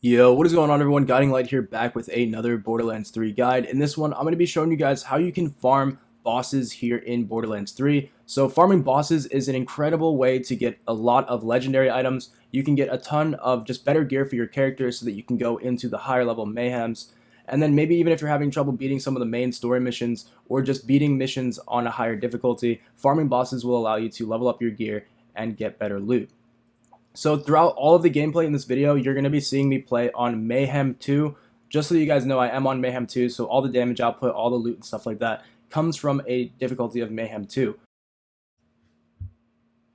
Yo, what is going on everyone? Guiding Light here, back with another Borderlands 3 guide. In this one, I'm going to be showing you guys how you can farm bosses here in Borderlands 3. So farming bosses is an incredible way to get a lot of legendary items. You can get a ton of just better gear for your character so that you can go into the higher level mayhems. And then maybe even if you're having trouble beating some of the main story missions or just beating missions on a higher difficulty, farming bosses will allow you to level up your gear and get better loot. So throughout all of the gameplay in this video, you're going to be seeing me play on Mayhem 2. Just so you guys know, I am on Mayhem 2, so all the damage output, all the loot and stuff like that comes from a difficulty of Mayhem 2.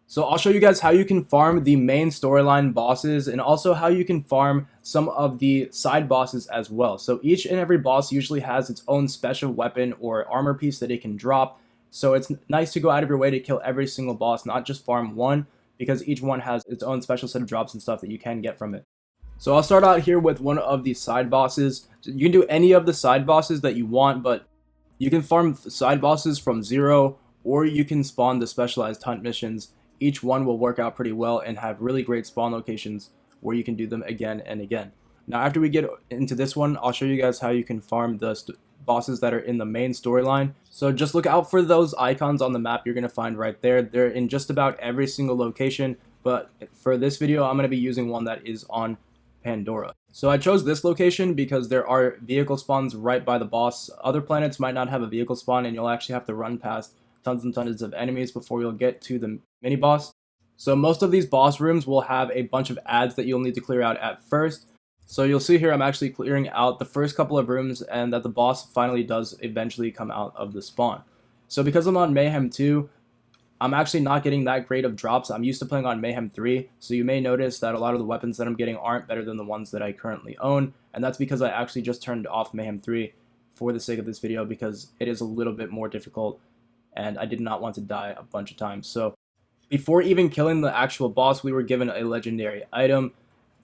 So I'll show you guys how you can farm the main storyline bosses and also how you can farm some of the side bosses as well. So each and every boss usually has its own special weapon or armor piece that it can drop. So it's nice to go out of your way to kill every single boss, not just farm one, because each one has its own special set of drops and stuff that you can get from it. So I'll start out here with one of the side bosses. You can do any of the side bosses that you want, but you can farm side bosses from 0, or you can spawn the specialized hunt missions. Each one will work out pretty well and have really great spawn locations where you can do them again and again. Now after we get into this one, I'll show you guys how you can farm the bosses that are in the main storyline. So just look out for those icons on the map you're going to find right there. They're in just about every single location, but for this video I'm going to be using one that is on Pandora. So I chose this location because there are vehicle spawns right by the boss. Other planets might not have a vehicle spawn and you'll actually have to run past tons and tons of enemies before you'll get to the mini boss. So most of these boss rooms will have a bunch of ads that you'll need to clear out at first. So you'll see here I'm actually clearing out the first couple of rooms and that the boss finally does eventually come out of the spawn. So because I'm on Mayhem 2, I'm actually not getting that great of drops. I'm used to playing on Mayhem 3, so you may notice that a lot of the weapons that I'm getting aren't better than the ones that I currently own, and that's because I actually just turned off Mayhem 3 for the sake of this video because it is a little bit more difficult and I did not want to die a bunch of times. So before even killing the actual boss, we were given a legendary item.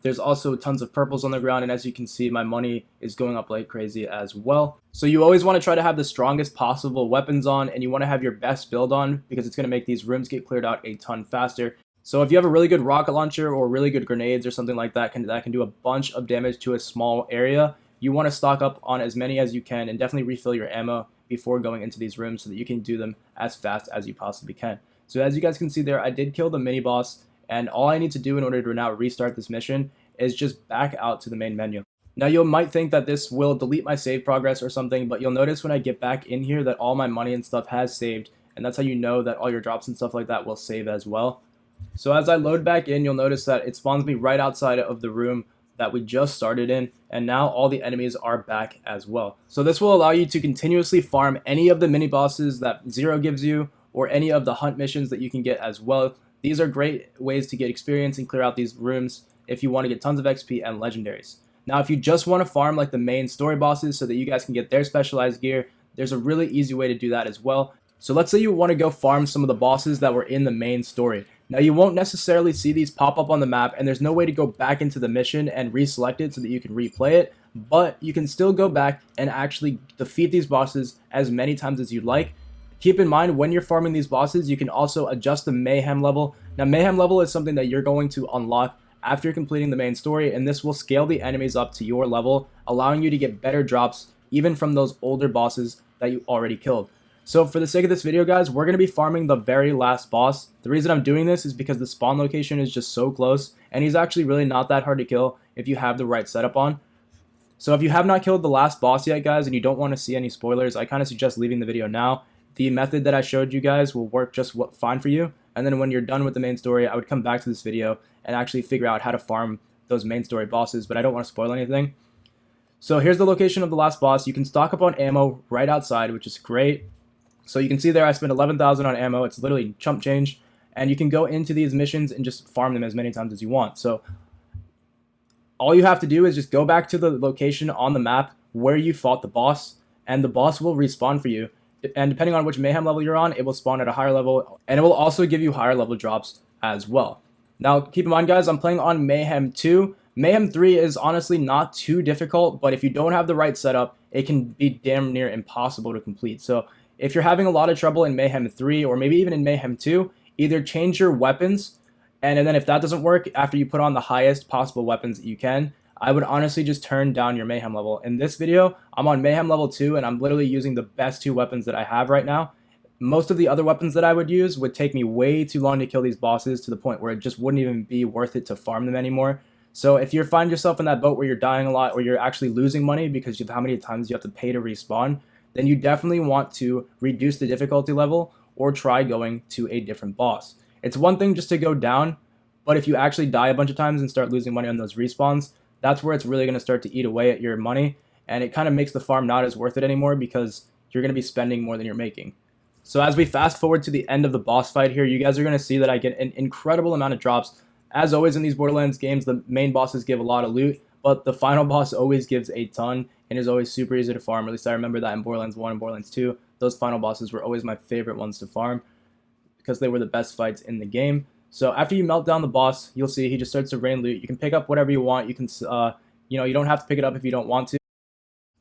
There's also tons of purples on the ground, and as you can see, my money is going up like crazy as well. So you always want to try to have the strongest possible weapons on, and you want to have your best build on because it's going to make these rooms get cleared out a ton faster. So if you have a really good rocket launcher or really good grenades or something like that that can do a bunch of damage to a small area, you want to stock up on as many as you can and definitely refill your ammo before going into these rooms so that you can do them as fast as you possibly can. So as you guys can see there, I did kill the mini boss. And all I need to do in order to now restart this mission is just back out to the main menu. Now you might think that this will delete my save progress or something, but you'll notice when I get back in here that all my money and stuff has saved, and that's how you know that all your drops and stuff like that will save as well. So as I load back in, you'll notice that it spawns me right outside of the room that we just started in, and now all the enemies are back as well. So this will allow you to continuously farm any of the mini bosses that 0 gives you, or any of the hunt missions that you can get as well. These are great ways to get experience and clear out these rooms if you want to get tons of XP and legendaries. Now, if you just want to farm like the main story bosses so that you guys can get their specialized gear, there's a really easy way to do that as well. So let's say you want to go farm some of the bosses that were in the main story. Now, you won't necessarily see these pop up on the map, and there's no way to go back into the mission and reselect it so that you can replay it, but you can still go back and actually defeat these bosses as many times as you'd like. Keep in mind, when you're farming these bosses, you can also adjust the Mayhem level. Now, Mayhem level is something that you're going to unlock after completing the main story, and this will scale the enemies up to your level, allowing you to get better drops, even from those older bosses that you already killed. So for the sake of this video, guys, we're going to be farming the very last boss. The reason I'm doing this is because the spawn location is just so close, and he's actually really not that hard to kill if you have the right setup on. So if you have not killed the last boss yet, guys, and you don't want to see any spoilers, I kind of suggest leaving the video now. The method that I showed you guys will work just fine for you, and then when you're done with the main story, I would come back to this video and actually figure out how to farm those main story bosses, but I don't want to spoil anything. So here's the location of the last boss. You can stock up on ammo right outside, which is great. So you can see there I spent 11,000 on ammo. It's literally chump change, and you can go into these missions and just farm them as many times as you want. So all you have to do is just go back to the location on the map where you fought the boss, and the boss will respawn for you. And depending on which Mayhem level you're on, it will spawn at a higher level, and it will also give you higher level drops as well. Now, keep in mind, guys, I'm playing on Mayhem 2. Mayhem 3 is honestly not too difficult, but if you don't have the right setup, it can be damn near impossible to complete. So if you're having a lot of trouble in Mayhem 3, or maybe even in Mayhem 2, either change your weapons, and then if that doesn't work, after you put on the highest possible weapons that you can, I would honestly just turn down your mayhem level. In this video, I'm on mayhem level 2 and I'm literally using the best 2 weapons that I have right now. Most of the other weapons that I would use would take me way too long to kill these bosses, to the point where it just wouldn't even be worth it to farm them anymore. So if you find yourself in that boat where you're dying a lot or you're actually losing money because of how many times you have to pay to respawn, then you definitely want to reduce the difficulty level or try going to a different boss. It's one thing just to go down, but if you actually die a bunch of times and start losing money on those respawns, that's where it's really going to start to eat away at your money, and it kind of makes the farm not as worth it anymore because you're going to be spending more than you're making. So as we fast forward to the end of the boss fight here, you guys are going to see that I get an incredible amount of drops. As always in these Borderlands games, the main bosses give a lot of loot, but the final boss always gives a ton and is always super easy to farm. At least I remember that in Borderlands 1 and Borderlands 2. Those final bosses were always my favorite ones to farm because they were the best fights in the game. So after you melt down the boss, you'll see he just starts to rain loot. You can pick up whatever you want. You can, you don't have to pick it up if you don't want to.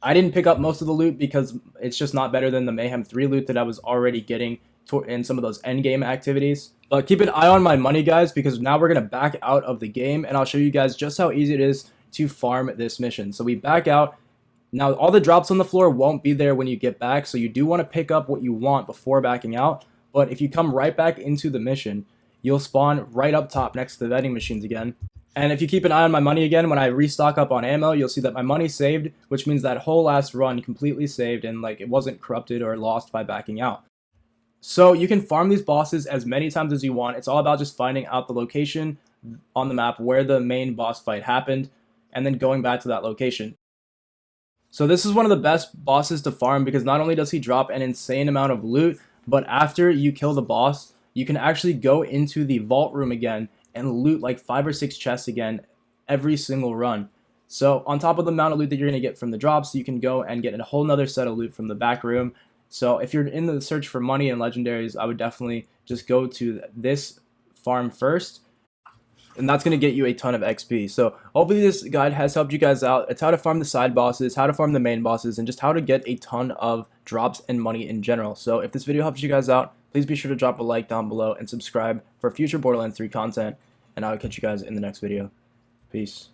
I didn't pick up most of the loot because it's just not better than the Mayhem 3 loot that I was already getting in some of those endgame activities. But keep an eye on my money, guys, because now we're going to back out of the game, and I'll show you guys just how easy it is to farm this mission. So we back out. Now, all the drops on the floor won't be there when you get back, so you do want to pick up what you want before backing out. But if you come right back into the mission, you'll spawn right up top next to the vending machines again. And if you keep an eye on my money again, when I restock up on ammo, you'll see that my money saved, which means that whole last run completely saved and like it wasn't corrupted or lost by backing out. So you can farm these bosses as many times as you want. It's all about just finding out the location on the map where the main boss fight happened and then going back to that location. So this is one of the best bosses to farm because not only does he drop an insane amount of loot, but after you kill the boss, you can actually go into the vault room again and loot like 5 or 6 chests again every single run. So on top of the amount of loot that you're going to get from the drops, you can go and get a whole nother set of loot from the back room. So if you're in the search for money and legendaries, I would definitely just go to this farm first, and that's going to get you a ton of XP. So hopefully this guide has helped you guys out. It's how to farm the side bosses, how to farm the main bosses, and just how to get a ton of drops and money in general. So if this video helps you guys out, please be sure to drop a like down below and subscribe for future Borderlands 3 content, and I'll catch you guys in the next video. Peace.